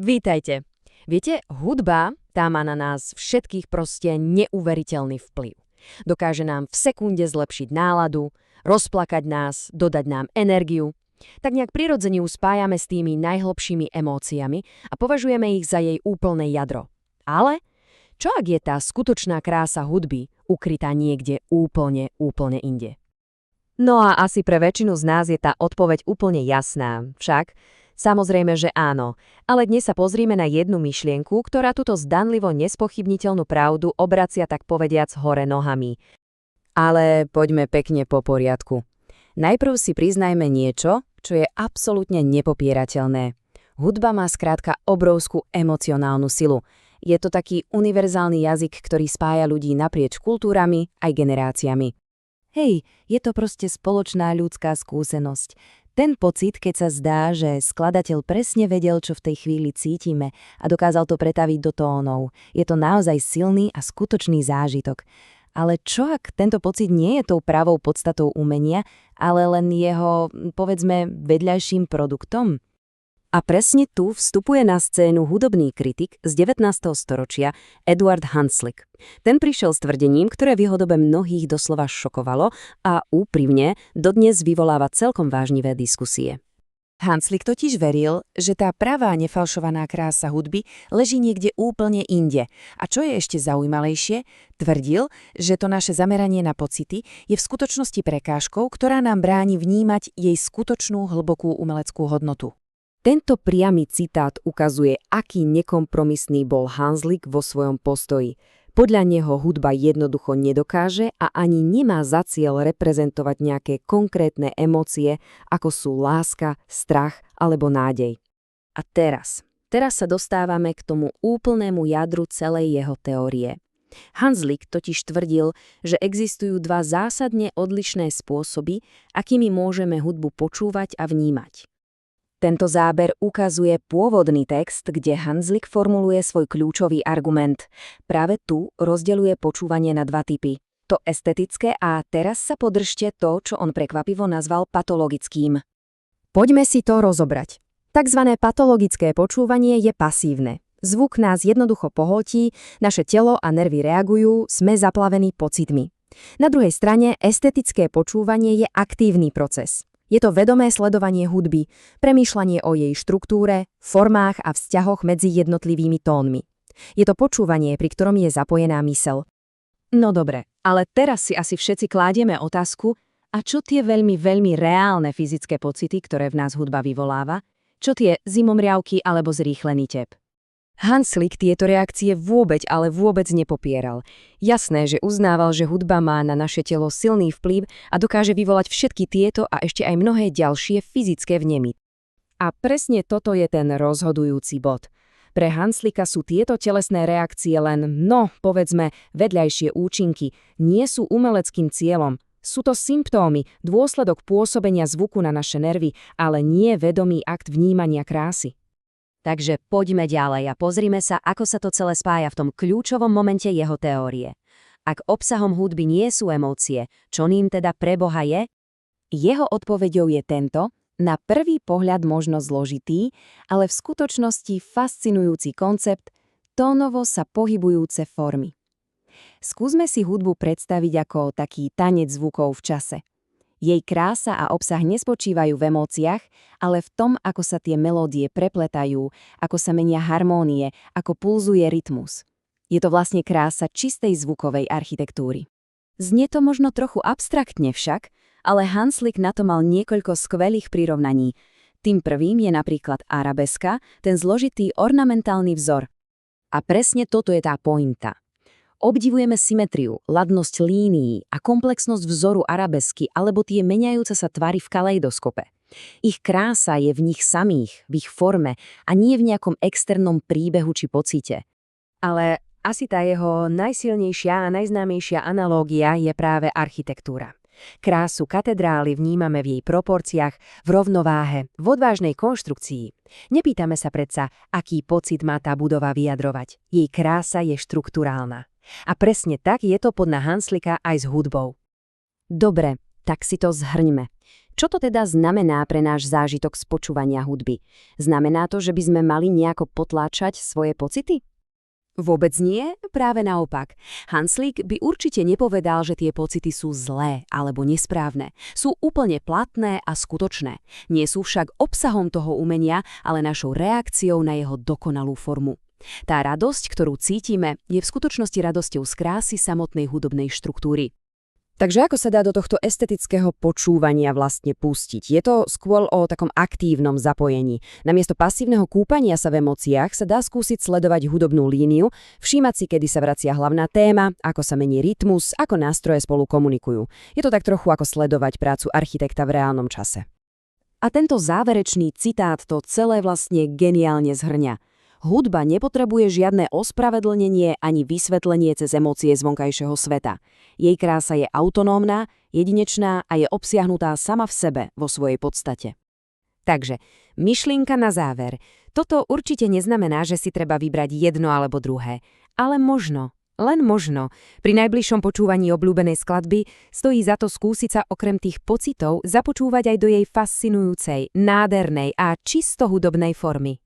Vítajte. Viete, hudba tá má na nás všetkých proste neuveriteľný vplyv. Dokáže nám v sekunde zlepšiť náladu, rozplakať nás, dodať nám energiu. Tak nejak prirodzene ju spájame s tými najhlbšími emóciami a považujeme ich za jej úplné jadro. Ale čo ak je tá skutočná krása hudby ukrytá niekde úplne inde? No a asi pre väčšinu z nás je tá odpoveď úplne jasná, však? Samozrejme, že áno, ale dnes sa pozrime na jednu myšlienku, ktorá túto zdanlivo nespochybniteľnú pravdu obracia tak povediac hore nohami. Ale poďme pekne po poriadku. Najprv si priznajme niečo, čo je absolútne nepopierateľné. Hudba má skrátka obrovskú emocionálnu silu. Je to taký univerzálny jazyk, ktorý spája ľudí naprieč kultúrami aj generáciami. Hej, je to proste spoločná ľudská skúsenosť. Ten pocit, keď sa zdá, že skladateľ presne vedel, čo v tej chvíli cítime a dokázal to pretaviť do tónov. Je to naozaj silný a skutočný zážitok. Ale čo ak tento pocit nie je tou pravou podstatou umenia, ale len jeho, povedzme, vedľajším produktom? A presne tu vstupuje na scénu hudobný kritik z 19. storočia Eduard Hanslick. Ten prišiel s tvrdením, ktoré v jeho dobe mnohých doslova šokovalo a úprimne dodnes vyvoláva celkom vážnivé diskusie. Hanslick totiž veril, že tá pravá nefalšovaná krása hudby leží niekde úplne inde. A čo je ešte zaujímavejšie, tvrdil, že to naše zameranie na pocity je v skutočnosti prekážkou, ktorá nám bráni vnímať jej skutočnú hlbokú umeleckú hodnotu. Tento priamy citát ukazuje, aký nekompromisný bol Hanslick vo svojom postoji. Podľa neho hudba jednoducho nedokáže a ani nemá za cieľ reprezentovať nejaké konkrétne emócie, ako sú láska, strach alebo nádej. A teraz sa dostávame k tomu úplnému jadru celej jeho teórie. Hanslick totiž tvrdil, že existujú dva zásadne odlišné spôsoby, akými môžeme hudbu počúvať a vnímať. Tento záber ukazuje pôvodný text, kde Hanslick formuluje svoj kľúčový argument. Práve tu rozdeľuje počúvanie na dva typy. To estetické a teraz sa podržte to, čo on prekvapivo nazval patologickým. Poďme si to rozobrať. Takzvané patologické počúvanie je pasívne. Zvuk nás jednoducho pohltí, naše telo a nervy reagujú, sme zaplavení pocitmi. Na druhej strane estetické počúvanie je aktívny proces. Je to vedomé sledovanie hudby, premýšľanie o jej štruktúre, formách a vzťahoch medzi jednotlivými tónmi. Je to počúvanie, pri ktorom je zapojená myseľ. No dobre, ale teraz si asi všetci kladieme otázku, a čo tie veľmi reálne fyzické pocity, ktoré v nás hudba vyvoláva? Čo tie zimomriavky alebo zrýchlený tep? Hanslick tieto reakcie vôbec nepopieral. Jasné, že uznával, že hudba má na naše telo silný vplyv a dokáže vyvolať všetky tieto a ešte aj mnohé ďalšie fyzické vnemy. A presne toto je ten rozhodujúci bod. Pre Hanslicka sú tieto telesné reakcie len, povedzme, vedľajšie účinky, nie sú umeleckým cieľom. Sú to symptómy, dôsledok pôsobenia zvuku na naše nervy, ale nie vedomý akt vnímania krásy. Takže poďme ďalej a pozrime sa, ako sa to celé spája v tom kľúčovom momente jeho teórie. Ak obsahom hudby nie sú emócie, čo ním teda preboha je? Jeho odpoveďou je tento, na prvý pohľad možno zložitý, ale v skutočnosti fascinujúci koncept tónovo sa pohybujúce formy. Skúsme si hudbu predstaviť ako taký tanec zvukov v čase. Jej krása a obsah nespočívajú v emóciách, ale v tom, ako sa tie melódie prepletajú, ako sa menia harmónie, ako pulzuje rytmus. Je to vlastne krása čistej zvukovej architektúry. Znie to možno trochu abstraktne však, ale Hanslick na to mal niekoľko skvelých prirovnaní. Tým prvým je napríklad arabeska, ten zložitý ornamentálny vzor. A presne toto je tá pointa. Obdivujeme symetriu, ladnosť línií a komplexnosť vzoru arabesky alebo tie meniajúce sa tvary v kaleidoskope. Ich krása je v nich samých, v ich forme a nie v nejakom externom príbehu či pocite. Ale asi tá jeho najsilnejšia a najznámejšia analógia je práve architektúra. Krásu katedrály vnímame v jej proporciách, v rovnováhe, v odvážnej konštrukcii. Nepýtame sa predsa, aký pocit má tá budova vyjadrovať. Jej krása je štrukturálna. A presne tak je to podľa Hanslicka aj s hudbou. Dobre, tak si to zhrňme. Čo to teda znamená pre náš zážitok z počúvania hudby? Znamená to, že by sme mali nejako potláčať svoje pocity? Vôbec nie, práve naopak. Hanslík by určite nepovedal, že tie pocity sú zlé alebo nesprávne. Sú úplne platné a skutočné. Nie sú však obsahom toho umenia, ale našou reakciou na jeho dokonalú formu. Tá radosť, ktorú cítime, je v skutočnosti radosťou z krásy samotnej hudobnej štruktúry. Takže ako sa dá do tohto estetického počúvania vlastne pustiť? Je to skôr o takom aktívnom zapojení. Namiesto pasívneho kúpania sa v emóciách sa dá skúsiť sledovať hudobnú líniu, všímať si, kedy sa vracia hlavná téma, ako sa mení rytmus, ako nástroje spolu komunikujú. Je to tak trochu ako sledovať prácu architekta v reálnom čase. A tento záverečný citát to celé vlastne geniálne zhrňa. Hudba nepotrebuje žiadne ospravedlnenie ani vysvetlenie cez emócie z vonkajšieho sveta. Jej krása je autonómna, jedinečná a je obsiahnutá sama v sebe vo svojej podstate. Takže, myšlienka na záver. Toto určite neznamená, že si treba vybrať jedno alebo druhé. Ale možno, len možno, pri najbližšom počúvaní obľúbenej skladby stojí za to skúsiť sa okrem tých pocitov započúvať aj do jej fascinujúcej, nádhernej a čisto hudobnej formy.